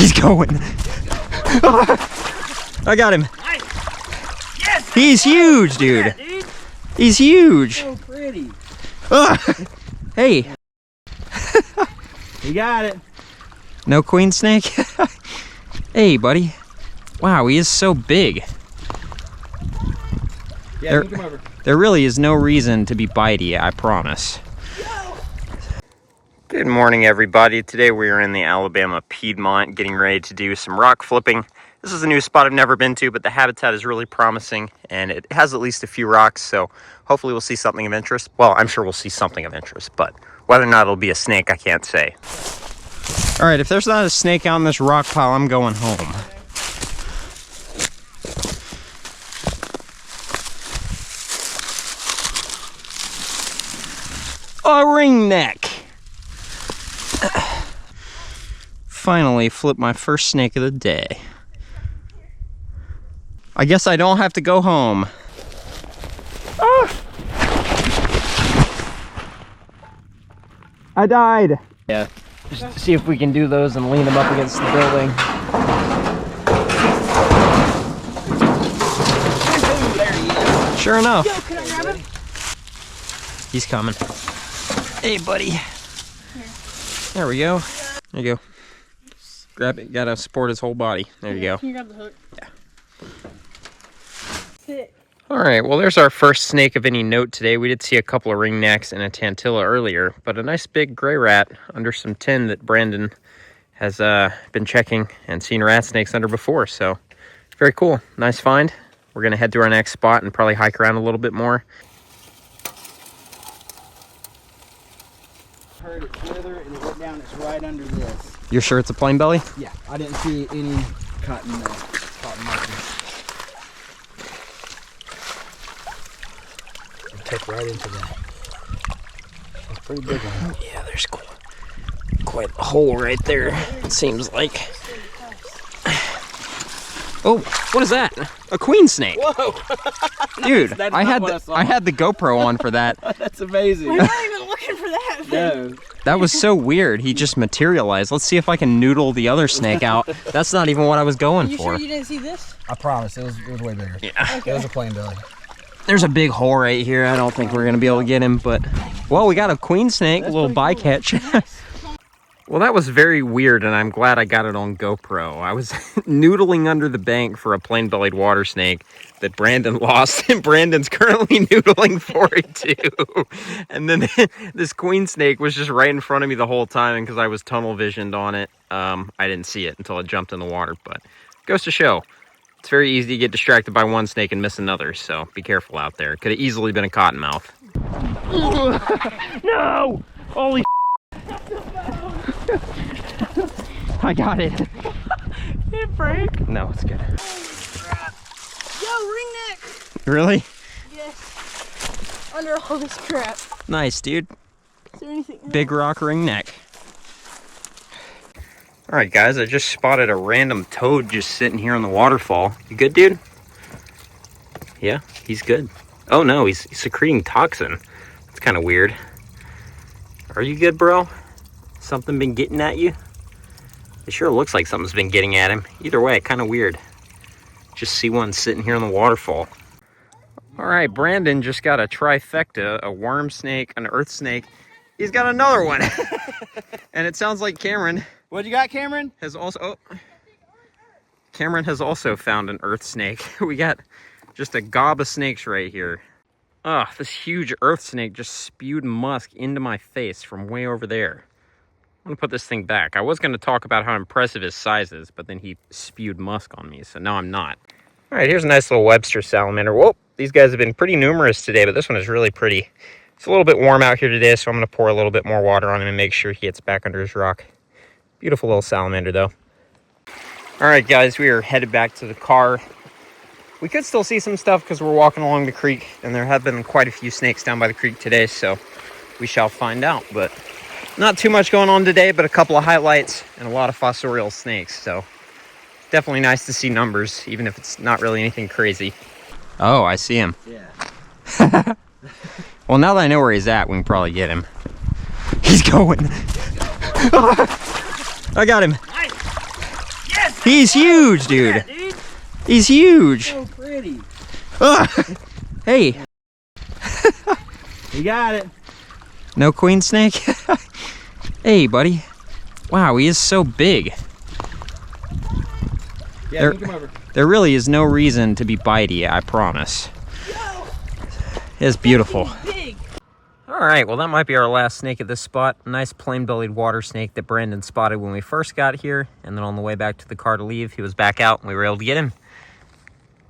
He's going. I got him. Nice. Yes. He's huge, dude. Yeah, dude. He's huge. So pretty. Hey. You got it. No queen snake? Hey, buddy. Wow, he is so big. Yeah, come over. There really is no reason to be bitey, I promise. Good morning, everybody. Today we are in the Alabama Piedmont getting ready to do some rock flipping. This is a new spot I've never been to, but the habitat is really promising and it has at least a few rocks, so hopefully we'll see something of interest. Well, I'm sure we'll see something of interest, but whether or not it'll be a snake, I can't say. All right, if there's not a snake out in this rock pile, I'm going home. A ringneck. Finally flipped my first snake of the day. I guess I don't have to go home. Ah! I died. Yeah, just see if we can do those and lean them up against the building. There he is. Sure enough. Yo, can I grab him? He's coming. Hey, buddy. Here. There we go. There you go. Grab it. Gotta support his whole body. There you go. Can you grab the hook? Yeah. Sit. All right. Well, there's our first snake of any note today. We did see a couple of ringnecks and a tantilla earlier, but a nice big gray rat under some tin that Brandon has been checking and seen rat snakes under before. So very cool. Nice find. We're gonna head to our next spot and probably hike around a little bit more. Heard it slither and it went down. It's right under this. You're sure it's a plain belly? Yeah, I didn't see any cotton markings. It took right into that. It's a pretty big one. Yeah, there's quite a hole right there, it seems like. Oh, what is that? A queen snake. Whoa! Dude, That's I not had what I saw. I had the GoPro on for that. That's amazing. We're not even looking for that thing. No. That was so weird. He just materialized. Let's see if I can noodle the other snake out. That's not even what I was going You for. sure you didn't see this? I promise, it was way bigger. Yeah. It was a plain belly. There's a big hole right here. I don't think we're gonna be able to get him, but well, we got a queen snake, a little bycatch. Well, that was very weird, and I'm glad I got it on GoPro. I was noodling under the bank for a plain-bellied water snake that Brandon lost, and Brandon's currently noodling for it too. And then this queen snake was just right in front of me the whole time, and because I was tunnel visioned on it, I didn't see it until it jumped in the water. But goes to show, it's very easy to get distracted by one snake and miss another, so be careful out there. Could have easily been a cottonmouth. No! Holy I got it. Did it break? No, it's good. Yo, ringneck! Really? Yes. Under all this crap. Nice, dude. Is there anything? Big rock ringneck. All right, guys, I just spotted a random toad just sitting here on the waterfall. You good, dude? Yeah, he's good. Oh no, he's secreting toxin. It's kind of weird. Are you good, bro? Something been getting at you? It sure looks like something's been getting at him. Either way, kind of weird. Just see one sitting here on the waterfall. All right, Brandon just got a trifecta, a worm snake, an earth snake. He's got another one. And it sounds like Cameron. What you got, Cameron? Cameron has also found an earth snake. We got just a gob of snakes right here. Ah, this huge earth snake just spewed musk into my face from way over there. I'm gonna put this thing back. I was gonna talk about how impressive his size is, but then he spewed musk on me, so now I'm not. All right, here's a nice little Webster salamander. Whoa, these guys have been pretty numerous today, but this one is really pretty. It's a little bit warm out here today, so I'm gonna pour a little bit more water on him and make sure he gets back under his rock. Beautiful little salamander, though. All right, guys, we are headed back to the car. We could still see some stuff because we're walking along the creek, and there have been quite a few snakes down by the creek today, so we shall find out. But not too much going on today, but a couple of highlights and a lot of fossorial snakes, so definitely nice to see numbers, even if it's not really anything crazy. Oh, I see him. Yeah. Well, now that I know where he's at, we can probably get him. He's going. I got him. Nice. He's huge, dude. Yeah, dude. He's huge. So pretty. Ugh. Hey, You got it. no queen snake? Hey, buddy. Wow, he is so big. Yeah, There- you can come over. There really is no reason to be bitey, I promise. It's beautiful. Big. All right, well, that might be our last snake at this spot. Nice plain-bellied water snake that Brandon spotted when we first got here. And then on the way back to the car to leave, he was back out and we were able to get him.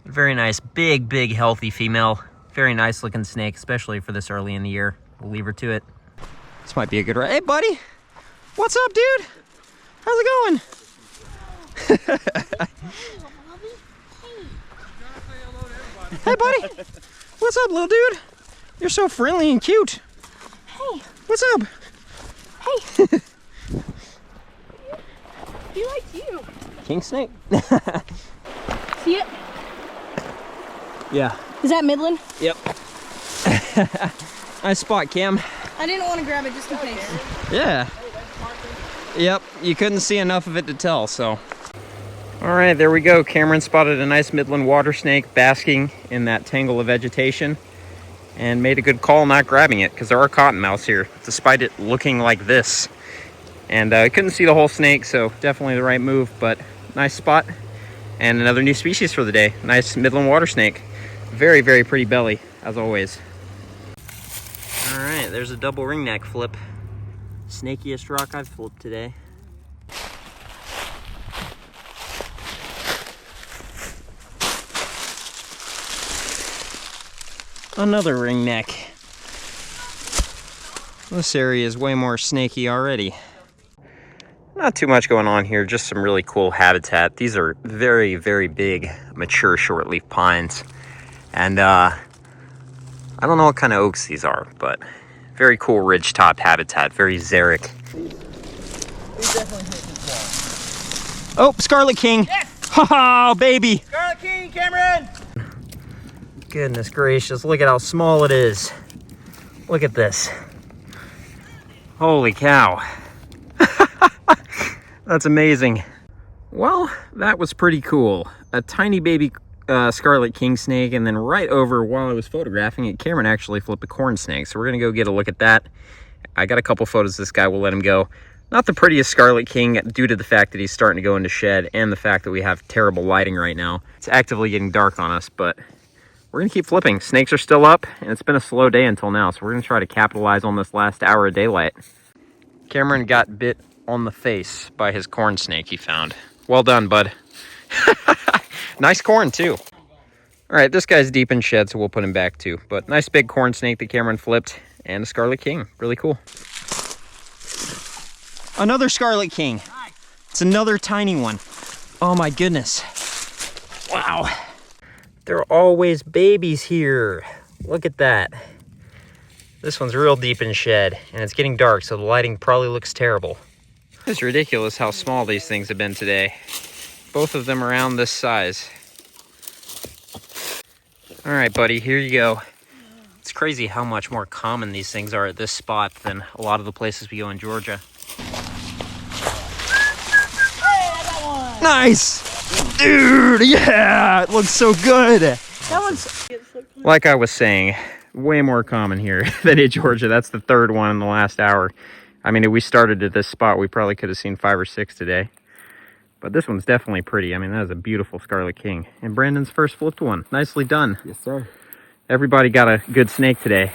Very nice, big, healthy female. Very nice looking snake, especially for this early in the year. We'll leave her to it. This might be a good ride. Hey, buddy. What's up, dude? How's it going? Hey, buddy. What's up, little dude? You're so friendly and cute. Hey. What's up? Hey. He likes you. King snake? See it? Yeah. Is that Midland? Yep. Nice spot, Cam. I didn't want to grab it just in case. Yeah. Yep, you couldn't see enough of it to tell, so. All right, there we go. Cameron spotted a nice Midland water snake basking in that tangle of vegetation and made a good call not grabbing it because there are cottonmouths here, despite it looking like this. And I couldn't see the whole snake, so definitely the right move, but nice spot. And another new species for the day. Nice Midland water snake. Very, very pretty belly, as always. All right, there's a double ringneck flip. Snakiest rock I've flipped today. Another ringneck. This area is way more snaky already. Not too much going on here, just some really cool habitat. These are very, very big, mature shortleaf pines. And I don't know what kind of oaks these are, but very cool ridge-top habitat, very xeric. Oh, Scarlet King. Yes! Ha-ha, baby. Scarlet King, Cameron! Goodness gracious, look at how small it is. Look at this. Holy cow. That's amazing. Well, that was pretty cool. A tiny baby Scarlet King snake, and then right over while I was photographing it, Cameron actually flipped a corn snake. So we're gonna go get a look at that. I got a couple photos of this guy, we'll let him go. Not the prettiest Scarlet King due to the fact that he's starting to go into shed and the fact that we have terrible lighting right now. It's actively getting dark on us, but we're gonna keep flipping. Snakes are still up, and it's been a slow day until now, so we're gonna try to capitalize on this last hour of daylight. Cameron got bit on the face by his corn snake he found. Well done, bud. Nice corn, too. All right, this guy's deep in shed, so we'll put him back, too. But nice big corn snake that Cameron flipped, and a Scarlet King. Really cool. Another Scarlet King. It's another tiny one. Oh, my goodness. Wow. There are always babies here. Look at that. This one's real deep in shed, and it's getting dark, so the lighting probably looks terrible. It's ridiculous how small these things have been today. Both of them around this size. All right, buddy, here you go. It's crazy how much more common these things are at this spot than a lot of the places we go in Georgia. Nice! Dude, yeah! It looks so good! That one's. Like I was saying, way more common here than in Georgia. That's the third one in the last hour. I mean, if we started at this spot, we probably could have seen 5 or 6 today. But this one's definitely pretty. I mean, that is a beautiful Scarlet King. And Brandon's first flipped one. Nicely done. Yes, sir. Everybody got a good snake today.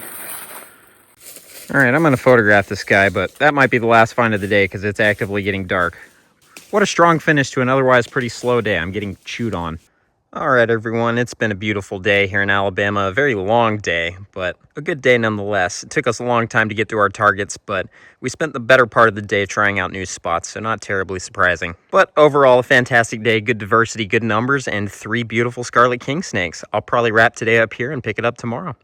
All right, I'm going to photograph this guy, but that might be the last find of the day because it's actively getting dark. What a strong finish to an otherwise pretty slow day. I'm getting chewed on. All right, everyone, it's been a beautiful day here in Alabama. A very long day, but a good day nonetheless. It took us a long time to get to our targets, but we spent the better part of the day trying out new spots, so not terribly surprising. But overall, a fantastic day, good diversity, good numbers, and 3 beautiful Scarlet King snakes. I'll probably wrap today up here and pick it up tomorrow.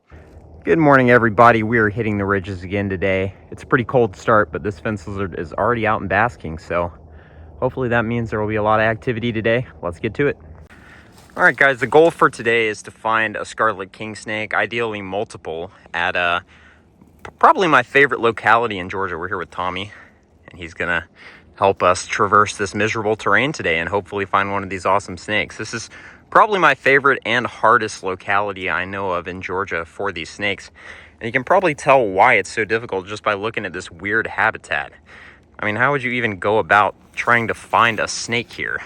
Good morning, everybody. We're hitting the ridges again today. It's a pretty cold start, but this fence lizard is already out and basking, so hopefully that means there will be a lot of activity today. Let's get to it. All right, guys, the goal for today is to find a Scarlet King snake, ideally multiple, at probably my favorite locality in Georgia. We're here with Tommy, and he's gonna help us traverse this miserable terrain today and hopefully find one of these awesome snakes. This is probably my favorite and hardest locality I know of in Georgia for these snakes. And you can probably tell why it's so difficult just by looking at this weird habitat. I mean, how would you even go about trying to find a snake here?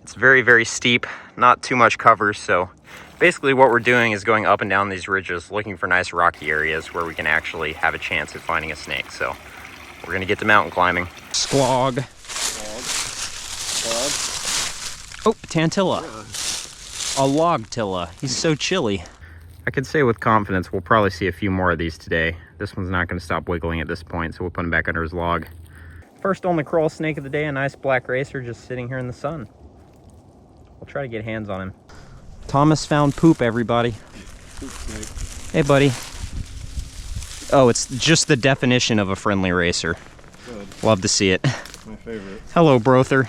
It's very, very steep, not too much cover, so basically what we're doing is going up and down these ridges, looking for nice rocky areas where we can actually have a chance at finding a snake. So we're gonna get to mountain climbing. Squog. Oh, tantilla. A logtilla. He's so chilly. I could say with confidence we'll probably see a few more of these today. This one's not gonna stop wiggling at this point, so we'll put him back under his log. First only crawl snake of the day, a nice black racer just sitting here in the sun. We'll try to get hands on him. Thomas found poop, everybody. Poop snake. Hey, buddy. Oh, it's just the definition of a friendly racer. Good. Love to see it. My favorite. Hello, brother.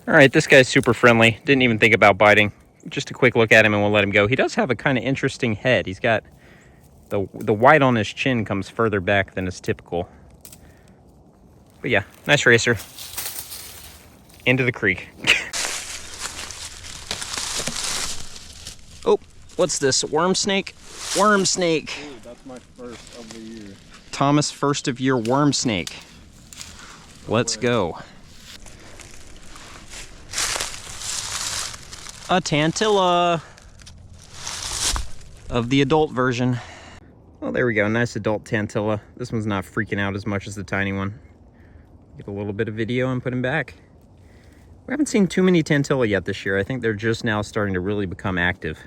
All right, this guy's super friendly. Didn't even think about biting. Just a quick look at him and we'll let him go. He does have a kind of interesting head. He's got the white on his chin comes further back than is typical. But yeah, nice racer. Into the creek. Oh, what's this? Worm snake? Worm snake. Ooh, that's my first of the year. Thomas, first of year worm snake. Let's go. A tantilla of the adult version. Well, there we go. Nice adult tantilla. This one's not freaking out as much as the tiny one. Get a little bit of video and put him back. We haven't seen too many tantilla yet this year. I think they're just now starting to really become active.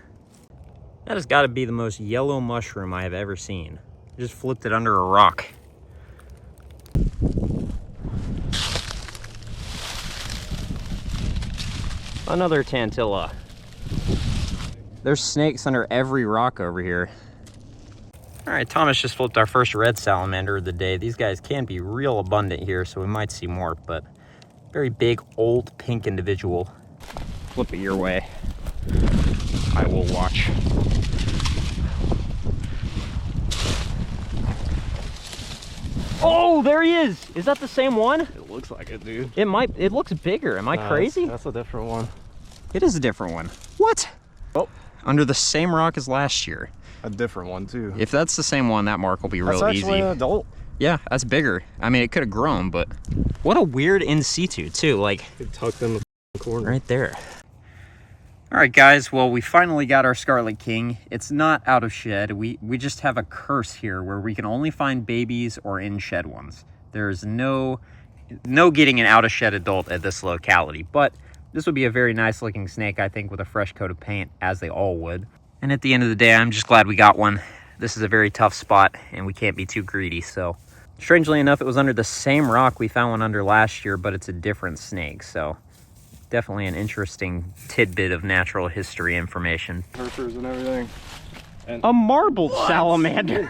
That has got to be the most yellow mushroom I have ever seen. I just flipped it under a rock. Another tantilla. There's snakes under every rock over here. All right, Thomas just flipped our first red salamander of the day. These guys can be real abundant here, so we might see more, but very big, old, pink individual. Flip it your way. I will watch. Oh, there he is! Is that the same one? It looks like it, dude. It looks bigger. Am I crazy? That's a different one. It is a different one. What? Oh. Under the same rock as last year. A different one, too. If that's the same one, that mark will be real That's easy. actually an adult. Yeah, that's bigger. I mean, it could have grown, but what a weird in situ, too. Like, It tucked in the corner. right there. All right, guys. Well, we finally got our Scarlet King. It's not out of shed. We just have a curse here where we can only find babies or in shed ones. There's no getting an out of shed adult at this locality, but this would be a very nice looking snake, I think, with a fresh coat of paint, as they all would. And at the end of the day, I'm just glad we got one. This is a very tough spot, and we can't be too greedy. So, strangely enough, it was under the same rock we found one under last year, but it's a different snake. So, definitely an interesting tidbit of natural history information. Herpers and everything. And A marbled salamander.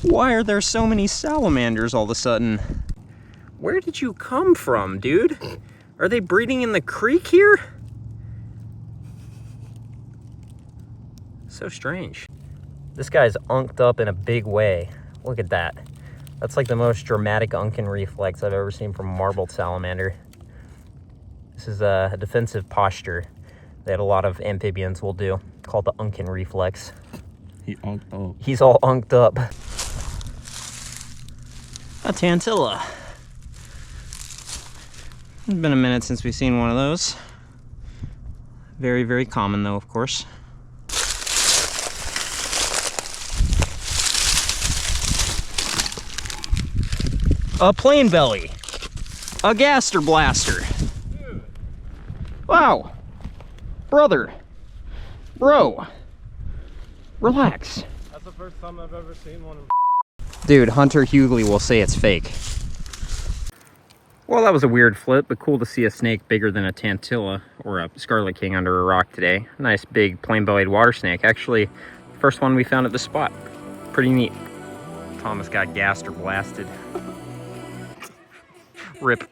Why are there so many salamanders all of a sudden? Where did you come from, dude? Are they breeding in the creek here? So strange. This guy's unked up in a big way. Look at that. That's like the most dramatic unkin reflex I've ever seen from a marbled salamander. This is a defensive posture that a lot of amphibians will do, called the unkin reflex. he unked up. He's all unked up. A tantilla. It's been a minute since we've seen one of those. Very, very common though, of course. A plain belly. A gaster blaster. Dude. Wow. Brother. Bro. Relax. That's the first time I've ever seen one. Dude, Hunter Hughley will say it's fake. Well, that was a weird flip, but cool to see a snake bigger than a tantilla or a Scarlet King under a rock today. Nice big plain-bellied water snake. Actually, first one we found at the spot. Pretty neat. Thomas got gassed or blasted. Rip.